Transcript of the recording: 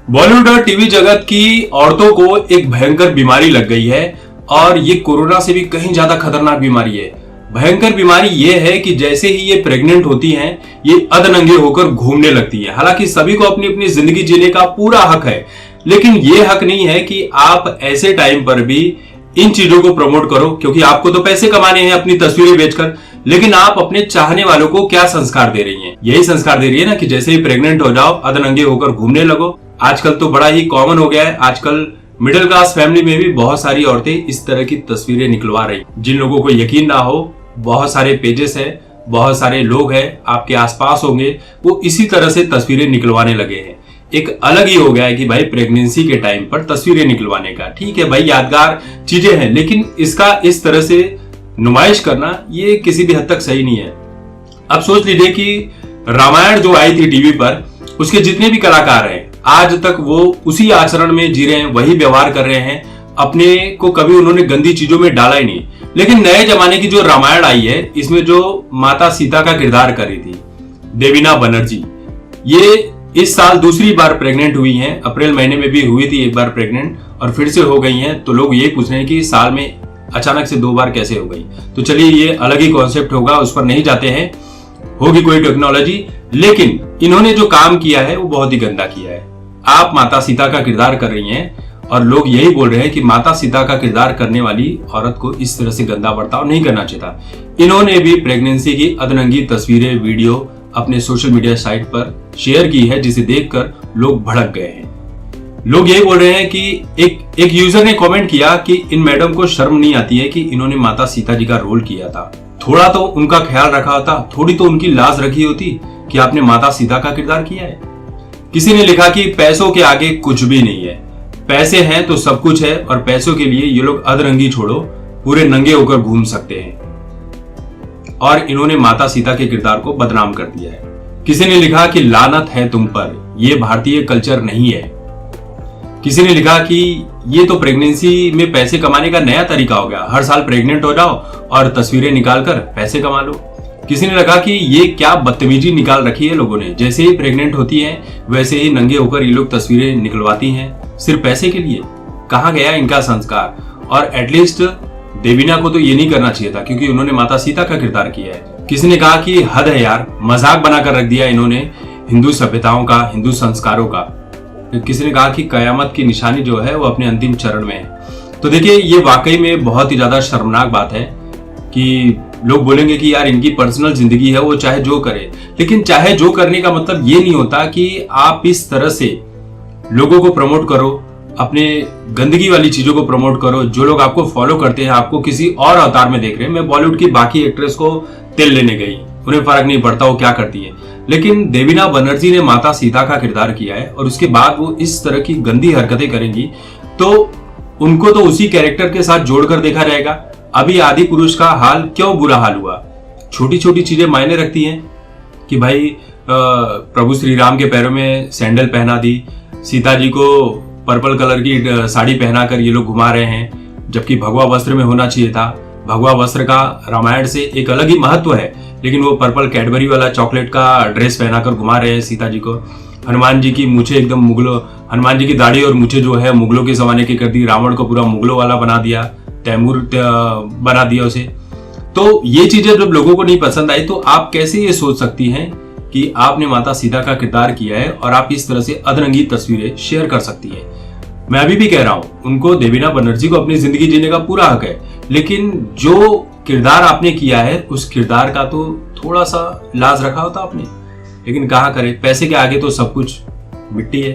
बॉलीवुड और टीवी जगत की औरतों को एक भयंकर बीमारी लग गई है और ये कोरोना से भी कहीं ज्यादा खतरनाक बीमारी है। भयंकर बीमारी ये है कि जैसे ही ये प्रेग्नेंट होती हैं, ये अधनंगे होकर घूमने लगती है। हालांकि सभी को अपनी अपनी जिंदगी जीने का पूरा हक है, लेकिन ये हक नहीं है कि आप ऐसे टाइम पर भी इन चीजों को प्रमोट करो, क्योंकि आपको तो पैसे कमाने हैं अपनी तस्वीरें बेचकर। लेकिन आप अपने चाहने वालों को क्या संस्कार दे रही हैं? यही संस्कार दे रही है ना कि जैसे ही प्रेग्नेंट हो जाओ, अधनंगे होकर घूमने लगो। आजकल तो बड़ा ही कॉमन हो गया है। आजकल मिडिल क्लास फैमिली में भी बहुत सारी औरतें इस तरह की तस्वीरें निकलवा रही। जिन लोगों को यकीन ना हो, बहुत सारे पेजेस है, बहुत सारे लोग हैं आपके आसपास होंगे, वो इसी तरह से तस्वीरें निकलवाने लगे हैं। एक अलग ही हो गया है कि भाई प्रेगनेंसी के टाइम पर तस्वीरें निकलवाने का, ठीक है भाई, यादगार चीजें हैं, लेकिन इसका इस तरह से नुमाइश करना ये किसी भी हद तक सही नहीं है। अब सोच लीजिए कि रामायण जो आई थी टीवी पर, उसके जितने भी कलाकार हैं आज तक वो उसी आचरण में जी रहे हैं, वही व्यवहार कर रहे हैं, अपने को कभी उन्होंने गंदी चीजों में डाला ही नहीं। लेकिन नए जमाने की जो रामायण आई है, इसमें जो माता सीता का किरदार कर रही थी देवीना बनर्जी, ये इस साल दूसरी बार प्रेग्नेंट हुई हैं। अप्रैल महीने में भी हुई थी एक बार प्रेग्नेंट और फिर से हो गई हैं। तो लोग ये पूछ रहे हैं कि साल में अचानक से 2 बार कैसे हो गई। तो चलिए, ये अलग ही कॉन्सेप्ट होगा, उस पर नहीं जाते हैं, होगी कोई टेक्नोलॉजी। लेकिन इन्होंने जो काम किया है वो बहुत ही गंदा किया है। आप माता सीता का किरदार कर रही हैं और लोग यही बोल रहे हैं कि माता सीता का किरदार करने वाली औरत को इस तरह से गंदा बर्ताव नहीं करना चाहिए। इन्होंने भी प्रेगनेंसी की अधनंगी तस्वीरें, वीडियो अपने सोशल मीडिया साइट पर शेयर की है, जिसे देखकर लोग भड़क गए हैं। लोग यही बोल रहे हैं कि एक यूजर ने कमेंट किया कि इन मैडम को शर्म नहीं आती है कि इन्होंने माता सीता जी का रोल किया था। थोड़ा तो उनका ख्याल रखा होता, थोड़ी तो उनकी लाज रखी होती कि आपने माता सीता का किरदार किया है। किसी ने लिखा कि पैसों के आगे कुछ भी नहीं है, पैसे हैं तो सब कुछ है और पैसों के लिए ये लोग अधरंगी छोड़ो पूरे नंगे होकर घूम सकते हैं। और इन्होंने माता सीता के किरदार को बदनाम कर दिया है। किसी ने लिखा कि लानत है तुम पर, ये भारतीय कल्चर नहीं है। किसी ने लिखा कि ये तो प्रेगनेंसी में पैसे कमाने का नया तरीका हो गया, हर साल प्रेग्नेंट हो जाओ और तस्वीरें निकालकर पैसे कमा लो। किसी ने लगा कि ये क्या बदतमीजी निकाल रखी है लोगों ने, जैसे ही प्रेग्नेंट होती हैं वैसे ही नंगे होकर ये लोग तस्वीरें निकलवाती हैं सिर्फ पैसे के लिए। कहाँ गया इनका संस्कार? और एटलीस्ट देवीना को तो ये नहीं करना चाहिए था, क्योंकि उन्होंने माता सीता का किरदार किया है। किसी ने कहा कि हद है यार, मजाक बनाकर रख दिया इन्होंने हिंदू सभ्यताओं का, हिंदू संस्कारों का। किसी ने कहा कि कयामत की निशानी जो है वो अपने अंतिम चरण में है। तो देखिए, ये वाकई में बहुत ही ज्यादा शर्मनाक बात है कि लोग बोलेंगे कि यार इनकी पर्सनल जिंदगी है, वो चाहे जो करे। लेकिन चाहे जो करने का मतलब ये नहीं होता कि आप इस तरह से लोगों को प्रमोट करो, अपने गंदगी वाली चीजों को प्रमोट करो। जो लोग आपको फॉलो करते हैं, आपको किसी और अवतार में देख रहे हैं। मैं बॉलीवुड की बाकी एक्ट्रेस को तेल लेने गई, उन्हें फर्क नहीं पड़ता वो क्या करती है, लेकिन देवीना बनर्जी ने माता सीता का किरदार किया है और उसके बाद वो इस तरह की गंदी हरकतें करेंगी तो उनको तो उसी कैरेक्टर के साथ जोड़कर देखा जाएगा। अभी आदि पुरुष का हाल क्यों बुरा हाल हुआ? छोटी छोटी चीजें मायने रखती हैं कि भाई प्रभु श्री राम के पैरों में सैंडल पहना दी, सीता जी को पर्पल कलर की साड़ी पहनाकर ये लोग घुमा रहे हैं, जबकि भगवा वस्त्र में होना चाहिए था। भगवा वस्त्र का रामायण से एक अलग ही महत्व है, लेकिन वो पर्पल कैडबरी वाला चॉकलेट का ड्रेस पहनाकर घुमा रहे हैं सीता जी को। हनुमान जी की मूछें एकदम मुगलों, हनुमान जी की दाढ़ी और मूछें जो है मुगलों के जमाने की कर दी। रावण को पूरा मुगलों वाला बना दिया, तैमूर बना दिया उसे। तो ये चीजें जब लोगों को नहीं पसंद आई, तो आप कैसे ये सोच सकती हैं कि आपने माता सीता का किरदार किया है और आप इस तरह से अधरंगी तस्वीरें शेयर कर सकती हैं? मैं अभी भी कह रहा हूं, उनको, देवीना बनर्जी को अपनी जिंदगी जीने का पूरा हक है, लेकिन जो किरदार आपने किया है उस किरदार का तो थोड़ा सा लाज रखा होता आपने। लेकिन कहाँ करे, पैसे के आगे तो सब कुछ मिट्टी है।